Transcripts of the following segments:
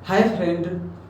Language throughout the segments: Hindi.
हाय फ्रेंड,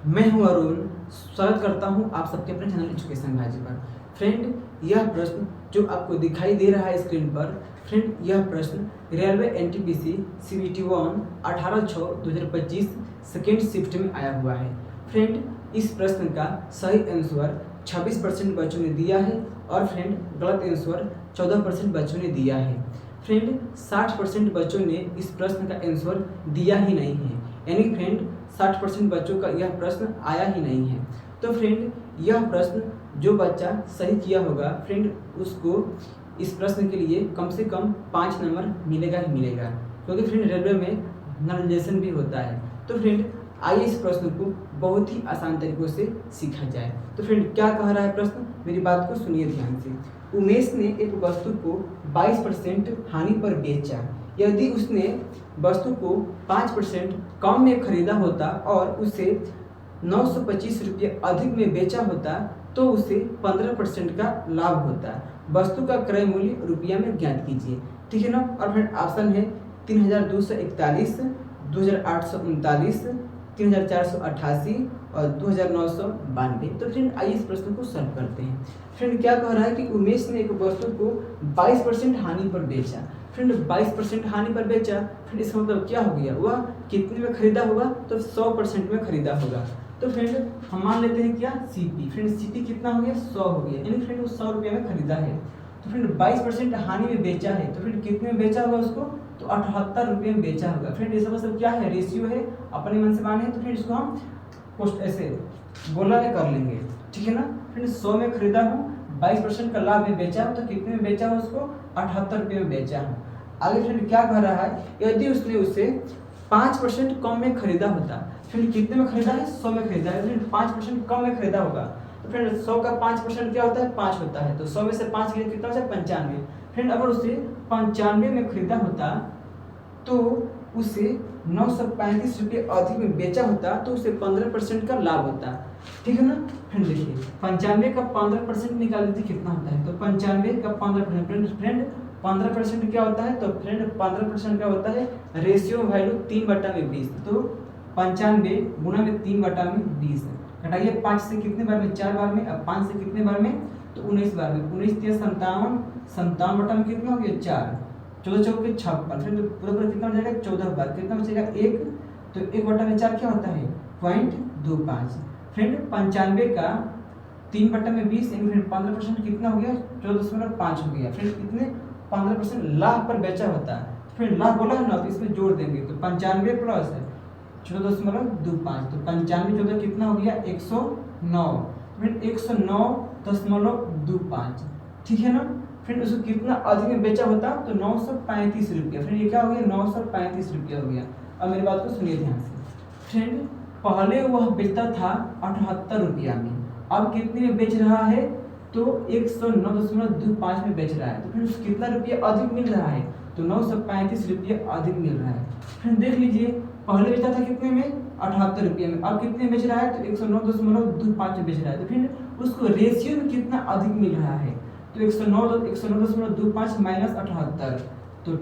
मैं हूं अरुण। स्वागत करता हूं आप सबके अपने चैनल एजुकेशन भाजी पर। फ्रेंड, यह प्रश्न जो आपको दिखाई दे रहा है स्क्रीन पर, फ्रेंड यह प्रश्न railway NTPC CBT 1 18/6/2025 second shift में आया हुआ है। फ्रेंड, इस प्रश्न का सही आंसर 26% बच्चों ने दिया है और फ्रेंड गलत आंसर 14% बच्चों ने दिया है। फ्रेंड 60% बच्चों ने इस प्रश्न का आंसर दिया ही नहीं है, यानी फ्रेंड 60% बच्चों का यह प्रश्न आया ही नहीं है। तो फ्रेंड यह प्रश्न जो बच्चा सही किया होगा फ्रेंड उसको इस प्रश्न के लिए कम से कम 5 नंबर मिलेगा ही मिलेगा, क्योंकि फ्रेंड रेलवे में नॉलेजेशन भी होता है। तो फ्रेंड आइए इस प्रश्न को बहुत ही आसान तरीकों से सीखा जाए। तो फ्रेंड क्या कह रहा है प्रश्न, मेरी बात को सुनिए ध्यान से। उमेश ने एक वस्तु को 22% हानि पर बेचा। यदि उसने वस्तु को 5% कम में खरीदा होता और उसे 925 रुपये अधिक में बेचा होता तो उसे 15% का लाभ होता। वस्तु का क्रय मूल्य रुपया में ज्ञात कीजिए। ठीक है ना। और फिर ऑप्शन है 3241, 2839, 3488 और 2992। तो फ्रेंड आइए इस प्रश्न को सॉल्व करते हैं। फ्रेंड क्या कह रहा है कि उमेश ने एक वस्तु को 22% हानि पर बेचा। फ्रेंड 22% हानि पर बेचा, फिर इसका मतलब क्या हो गया, वह कितने में खरीदा होगा, तो 100% में खरीदा होगा। तो फ्रेंड हम मान लेते हैं क्या, सीपी। फ्रेंड सीपी कितना हो गया, 100 हो गया, यानी फ्रेंड वो 100 रुपये में खरीदा है। तो फ्रेंड 22% हानि में बेचा है, तो फ्रेंड कितने में बेचा होगा उसको, तो 78 रुपये में बेचा होगा। फ्रेंड इसका मतलब क्या है, रेशियो है, अपने मन से माने हैं, तो फिर इसको हम पोस्ट ऐसे गोला में कर लेंगे। ठीक है ना। फ्रेंड 100 में खरीदा हूँ, 22% का लाभ में बेचा हूँ, तो कितने में बेचा हूँ उसको, 78 रुपये में बेचा हूँ। आगे फ्रेंड क्या कह रहा है, यदि उसने उसे 5% कम में खरीदा होता। फ्रेंड कितने में खरीदा है, 100 में खरीदा है, फ्रेंड 5% कम में खरीदा होगा। तो फ्रेंड 100 का 5% क्या होता है, 5 होता है, तो 100 में से 5 कितना होता है, 95। फ्रेंड अगर उसे 95 में खरीदा होता तो उसे 935 रुपये अधिक में बेचा होता तो उसे 15% का लाभ होता। ठीक है ना। फ्रेंड देखिए 95 का 15% निकाल दीजिए कितना होता है, तो 95 का 15%। फ्रेंड 15% क्या होता है, तो फ्रेंड 15% क्या होता है, रेशियो वैल्यू 3/20। तो 95 गुणा में 3/20 घटाइए 5 से कितने बार में, 4 बार में, अब 5 से कितने बार में, तो 19 बार में। 19 3 57, 57 बटा में कितना हो गया, 4, 14 चौके 56। फिर पूरा पूरा कितना हो जाएगा, 14 बार, कितना बचेगा 1, तो 1/4 क्या होता है, 0.25। फ्रेंड 95 का 3/20 यानी फिर 15% कितना हो गया, 14.5 हो गया। फ्रेंड कितने 15% लाभ पर बेचा होता है, फिर लाभ बोला है ना, तो इसमें जोड़ देंगे, तो 95 प्लस 14.25, तो 95 14 कितना हो गया, 109। फिर 109.25। ठीक है ना। फिर उसको कितना अधिक में बेचा होता, तो 935 रुपया। फिर ये क्या हो गया, 935 रुपया हो गया। अब मेरी बात को सुनिए ध्यान से। फ्रेंड पहले वह बेचता था 78 रुपया में, अब कितने में बेच रहा है, तो 109.25 में बेच रहा है। तो फिर उसको कितना रुपया अधिक मिल रहा है, तो 935 रुपया अधिक मिल रहा है। फिर देख लीजिए पहले बेचा था कितने में, 78 रुपये में, अब कितने में बेच रहा है, तो 109.25 में बेच रहा है। तो फिर उसको रेशियो में कितना अधिक मिल रहा है, तो 109.25 माइनस 78, तो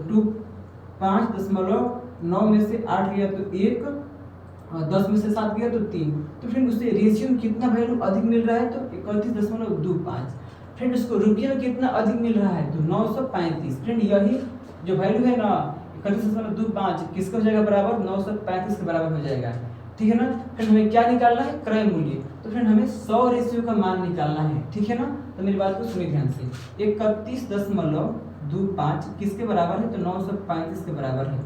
5.9 में से 8 गया तो 1, और 10 में से 7 गया तो 3। तो फ्रेंड उससे रेशियो में कितना वैल्यू अधिक मिल रहा है, तो 31.25। फ्रेंड उसको रुपये में कितना अधिक मिल रहा है, तो 935। फ्रेंड यही जो वैल्यू है ना 31.25 किसका हो जाएगा बराबर, 935 के बराबर हो जाएगा। ठीक है ना। फिर हमें क्या निकालना है, क्रय मूल्य। तो फ्रेंड हमें 100 रेशियो का मान निकालना है। ठीक है ना। तो मेरी बात को सुनिए ध्यान से। 31.25 किसके बराबर है, तो 935 के बराबर है।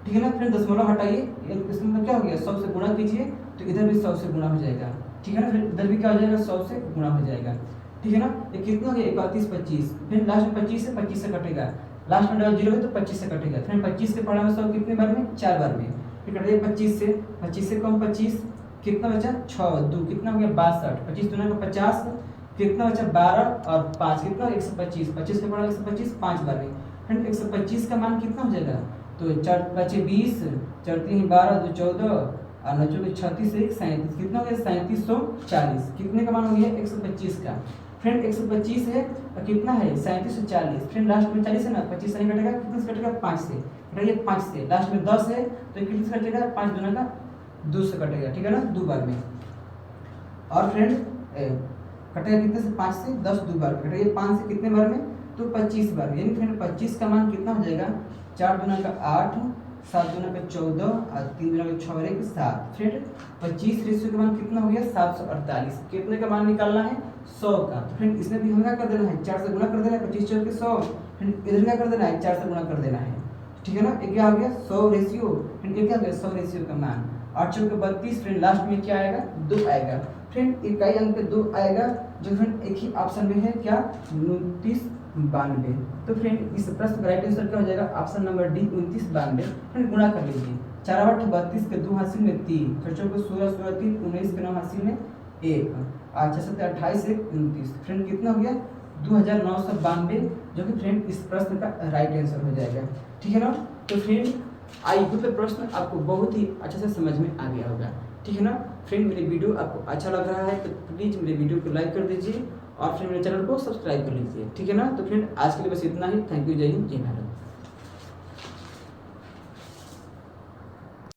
ठीक है ना। फिर दशमलव हटाइए, इसका मतलब क्या हो गया, 100 से गुणा कीजिए, तो इधर भी 100 से गुणा हो जाएगा। ठीक है ना। फिर इधर भी क्या हो जाएगा, 100 से गुणा हो जाएगा। ठीक है ना। ये कितना हो गया, 3125। फिर लास्ट में 25 से कटेगा, लास्ट में 0 है तो 25 से कटेगा। फिर 25 के पढ़ा में 100 कितने बार में, 4 बार में। फिर कटेगा 25 से कम 25 कितना बचा, 6 2 कितना हो गया, 62। 25 दूना का 50 कितना बचा, 12 और 5 कितना, 125। 25 के पढ़ा 125 5 बार में। फिर 125 का मान कितना हो जाएगा, तो 4 बचे 20, 4 3 12 2 14 और 9 4 36 1 37 कितना हो गया, 3740। कितने का मान हो गया, 125 का। फ्रेंड 125 है और कितना है, 3740। फ्रेंड लास्ट में 40 है ना, 25 से नहीं कटेगा, कितना से कटेगा, 5 से कटेगा, 5 से। लास्ट में 10 है तो कितने से कटेगा, 5 दूना का 2 से कटेगा, ठीक है ना, 2 बार में। और फ्रेंड कटेगा कितने से, 5 से 10 2 बार में कटेगा, 5 से कितने बार में, तो 25 बार में। यानी फ्रेंड 25 का मान कितना हो जाएगा, 4 दूना का 8, 7 दूना का 14 और 3 दूना का 6 और 1 7। फ्रेंड 25 रेशियो का मान कितना हो गया, 748। कितने का मान निकालना है, 100 का। फ्रेंड इसमें भी हम क्या कर देना है, 4 से गुना कर देना है, 25 चौके 100। फ्रेंड इधर क्या कर देना है, 4 से गुना कर देना है, ठीक है ना। एक क्या हो गया 100 रेशियो, फ्रेंड ये क्या हो गया 100 रेशियो का मान। 8 चौके 32, फ्रेंड लास्ट में क्या आएगा, 2 आएगा। फ्रेंड इकाई अंक पे 2 आएगा, जो फ्रेंड एक ही ऑप्शन में है, क्या 29 92। तो फ्रेंड इस प्रश्न का राइट आंसर क्या हो जाएगा, ऑप्शन नंबर डी 29 92। फ्रेंड गुणा कर लीजिए, 4 8 32 के 2 हासिल में 3, 6 को 16 16 3 19 के 9 हासिल में 1, 8 7 28 1 29। फ्रेंड कितना हो गया 2992, जो कि फ्रेंड इस प्रश्न का राइट आंसर हो जाएगा, ठीक है ना। तो फ्रेंड आई होप प्रश्न आपको बहुत ही अच्छे से समझ में आ गया होगा, ठीक है ना। फ्रेंड मेरे वीडियो आपको अच्छा लग रहा है तो प्लीज़ मेरे वीडियो को लाइक कर दीजिए और फिर मेरे चैनल को सब्सक्राइब कर लीजिए, ठीक है ना। तो फ्रेंड आज के लिए बस इतना ही। थैंक यू, जय हिंद, जय भारत।